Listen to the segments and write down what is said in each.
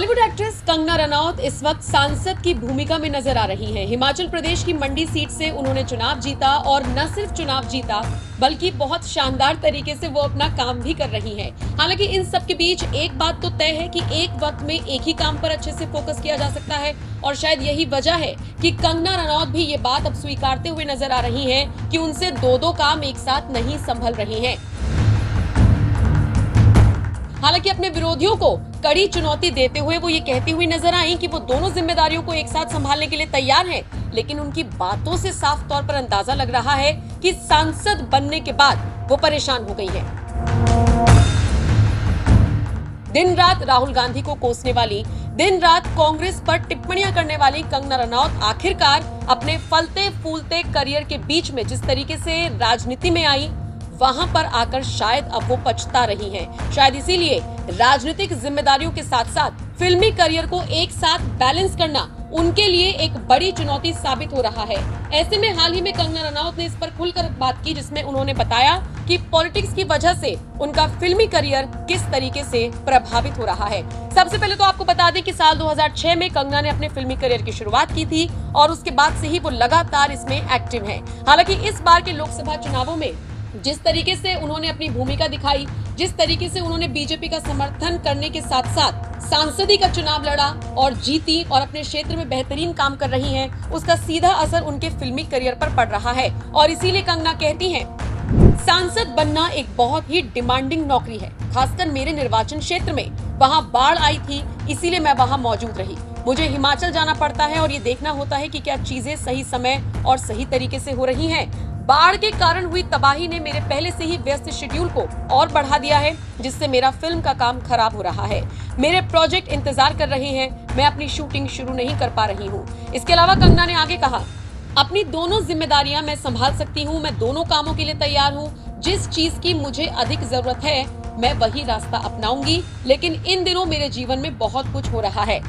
Bollywood actress Kangana Ranaut इस वक्त सांसद की भूमिका में नजर आ रही हैं। हिमाचल प्रदेश की मंडी सीट से उन्होंने चुनाव जीता और न सिर्फ चुनाव जीता बल्कि बहुत शानदार तरीके से वो अपना काम भी कर रही हैं। हालांकि इन सब के बीच एक बात तो तय है कि एक वक्त में एक ही काम पर अच्छे से फोकस किया जा सकता है और शायद यही वजह है कि कंगना रनौत भी ये बात अब स्वीकारते हुए नजर आ रही हैं कि उनसे दो काम एक साथ नहीं संभल रही हैं। हालांकि अपने विरोधियों को कड़ी चुनौती देते हुए वो ये कहती हुई नजर आई कि वो दोनों जिम्मेदारियों को एक साथ संभालने के लिए तैयार हैं, लेकिन उनकी बातों से साफ तौर पर अंदाजा लग रहा है कि सांसद बनने के बाद वो परेशान हो गई हैं। दिन रात राहुल गांधी को कोसने वाली, दिन रात कांग्रेस पर टिप्पणियां करने वाली कंगना रनौत आखिरकार अपने फलते फूलते करियर के बीच में जिस तरीके से राजनीति में आई, वहां पर आकर शायद अब वो पछता रही हैं। शायद इसीलिए राजनीतिक जिम्मेदारियों के साथ साथ फिल्मी करियर को एक साथ बैलेंस करना उनके लिए एक बड़ी चुनौती साबित हो रहा है। ऐसे में हाल ही में कंगना रनौत ने इस पर खुलकर बात की, जिसमें उन्होंने बताया कि पॉलिटिक्स की वजह से उनका फिल्मी करियर किस तरीके से प्रभावित हो रहा है। सबसे पहले तो आपको बता दें कि साल 2006 में कंगना ने अपने फिल्मी करियर की शुरुआत की थी और उसके बाद से ही वो लगातार इसमें एक्टिव है। हालांकि इस बार के लोकसभा चुनावों में जिस तरीके से उन्होंने अपनी भूमिका दिखाई, जिस तरीके से उन्होंने बीजेपी का समर्थन करने के साथ साथ सांसदी का चुनाव लड़ा और जीती और अपने क्षेत्र में बेहतरीन काम कर रही हैं, उसका सीधा असर उनके फिल्मी करियर पर पड़ रहा है। और इसीलिए कंगना कहती हैं, सांसद बनना एक बहुत ही डिमांडिंग नौकरी है, खासकर मेरे निर्वाचन क्षेत्र में। वहाँ बाढ़ आई थी, इसीलिए मैं वहाँ मौजूद रही। मुझे हिमाचल जाना पड़ता है और ये देखना होता है कि क्या चीजें सही समय और सही तरीके से हो रही हैं। बाढ़ के कारण हुई तबाही ने मेरे पहले से ही व्यस्त शेड्यूल को और बढ़ा दिया है, जिससे मेरा फिल्म का काम खराब हो रहा है। मेरे प्रोजेक्ट इंतजार कर रहे हैं, मैं अपनी शूटिंग शुरू नहीं कर पा रही हूँ। इसके अलावा कंगना ने आगे कहा, अपनी दोनों जिम्मेदारियां मैं संभाल सकती हूँ, मैं दोनों कामों के लिए तैयार हूँ। जिस चीज की मुझे अधिक जरूरत है मैं वही रास्ता अपनाऊंगी, लेकिन इन दिनों मेरे जीवन में बहुत कुछ हो रहा है।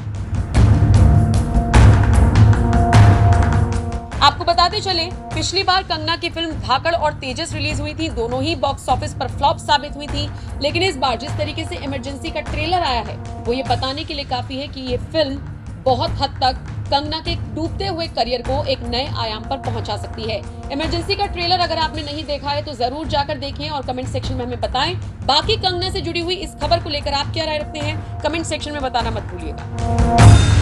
आपको बताते चले, पिछली बार कंगना की फिल्म धाकड़ और तेजस रिलीज हुई थी, दोनों ही बॉक्स ऑफिस पर फ्लॉप साबित हुई थी। लेकिन इस बार जिस तरीके से इमरजेंसी का ट्रेलर आया है वो ये बताने के लिए काफी है कि ये फिल्म बहुत हद तक कंगना के डूबते हुए करियर को एक नए आयाम पर पहुंचा सकती है। इमरजेंसी का ट्रेलर अगर आपने नहीं देखा है तो जरूर जाकर देखें और कमेंट सेक्शन में हमें बताएं। बाकी कंगना से जुड़ी हुई इस खबर को लेकर आप क्या राय रखते हैं, कमेंट सेक्शन में बताना मत भूलिएगा।